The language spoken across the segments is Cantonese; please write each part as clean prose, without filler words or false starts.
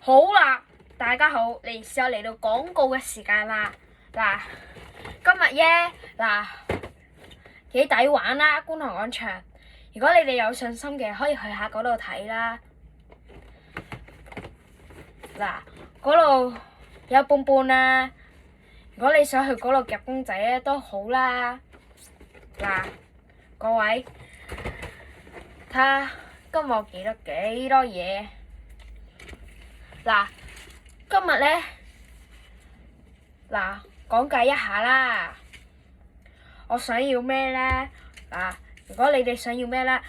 好啦，大家好，時候嚟到廣告嘅時間啦。嗱，今日咧幾抵玩啦，觀塘廣場。如果你哋有信心嘅，可以去下嗰度睇啦。嗱，嗰度有半半啦。如果你想去嗰度夾公仔咧，都好啦。嗱，各位，睇下今日我記得幾多嘢。嗱，今日咧，講解一下啦。我想要咩咧？如果你哋想要咩咧？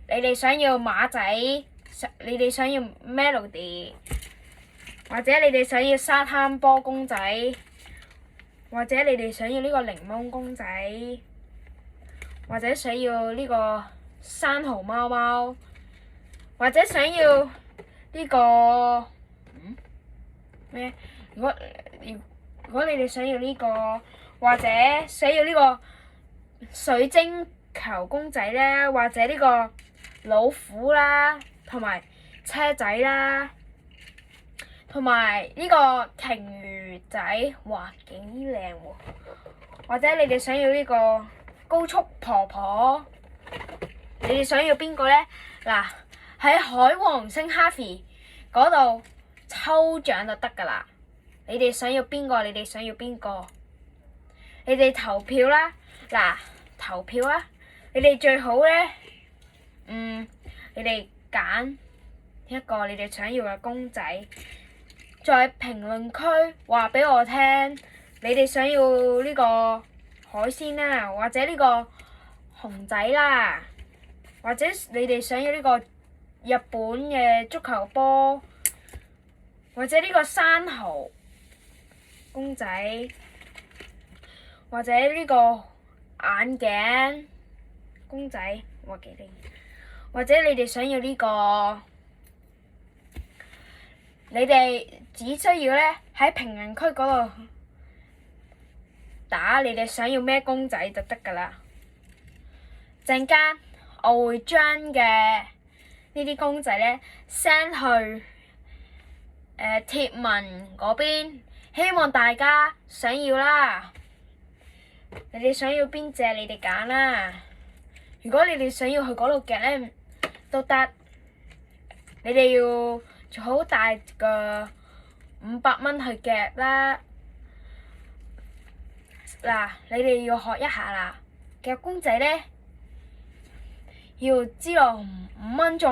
你哋想要馬仔，你哋想要 Melody， 或者你哋想要沙灘波公仔，或者你哋想要呢個檸檬公仔，或者想要呢個生蠔貓貓，或者想要呢個咩？如果你哋想要呢個，或者想要呢個水晶球公仔咧，或者呢個老虎啦，同埋車仔啦，同埋呢個鯨魚仔，哇，幾靚喎！或者你哋想要呢個高速婆婆，你哋想要邊個咧？喺海王星 Harvey 嗰度抽獎就得㗎啦！你哋想要邊個？你哋想要邊個？你哋投票啦！投票啊！你哋最好咧，你哋揀一個你哋想要嘅公仔，在評論區話俾我聽，你哋想要呢個海鮮啦，或者呢個熊仔啦，或者你哋想要呢個日本嘅足球波，或者呢個生蠔公仔，或者呢個眼鏡公仔，哇幾靚！或者你哋想要呢個，你哋只需要咧喺評論區嗰度打你哋想要咩公仔就得㗎啦。陣間我會將嘅呢啲公仔咧 send 去貼文嗰邊，希望大家想要啦。你哋想要邊隻，你哋揀啦。如果你哋想要去嗰度夾咧，都得。你哋要做好大嘅500蚊去夾啦。你哋要學一下啦。夾公仔咧，要知道5蚊再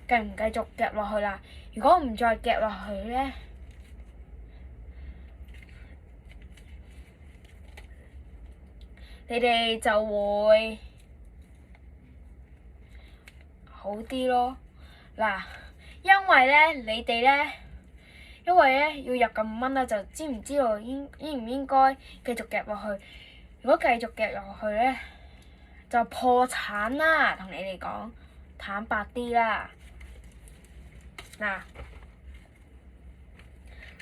繼唔繼續夾落去啦。如果唔再夾落去咧，你哋就會好啲咯。因為咧要入咁5蚊啦，就知唔知道應唔應該繼續夾落去？如果繼續夾落去咧，就破產啦！同你哋講，坦白啲啦。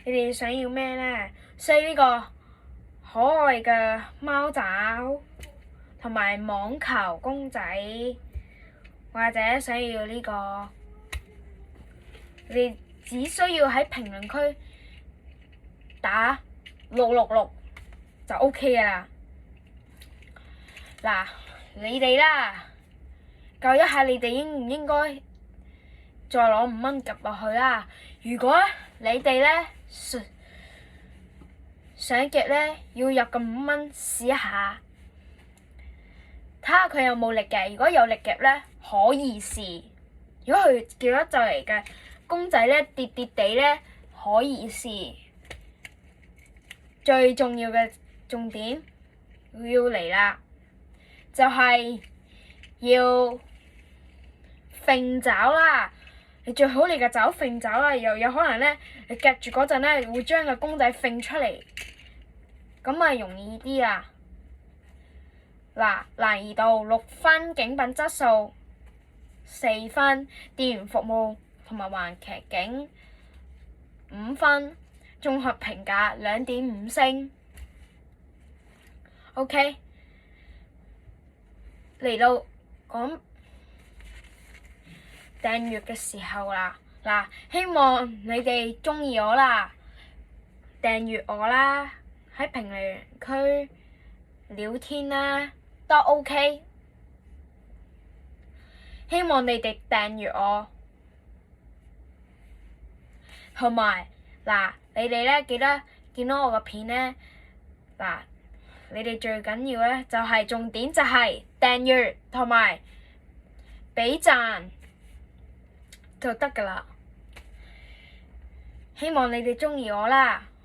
你哋想要咩咧？需要呢個可愛嘅貓爪同埋網球公仔，或者想要呢個，你只需要喺評論區打666就 OK 㗎啦。你哋啦，究一下你哋應唔應該再攞5蚊夾落去啦？如果你哋咧想夾咧，要入咁5蚊試一下，睇下佢有冇力嘅。如果有力夾咧，可以試。如果佢夾得就嚟嘅公仔咧跌地咧，可以試。最重要嘅重點要嚟啦，就係要揈爪啦。你最好你嘅爪揈爪啦，又有可能咧，你夾住嗰陣咧會將個公仔揈出嚟，咁咪容易啲啦。難易度6分，景品質素4分，店員服務同埋環劇景5分，綜合評價2.5星。OK，嚟到講訂閱嘅時候啦，嗱，希望你哋鍾意我啦，訂閱我啦，喺評論區聊天啦，都 OK。希望你哋訂閱我，同埋嗱，你哋咧記得見到我個片咧，嗱，你哋最緊要咧就係重點就係訂閱同埋俾讚就得㗎啦。希望你哋鍾意我啦〜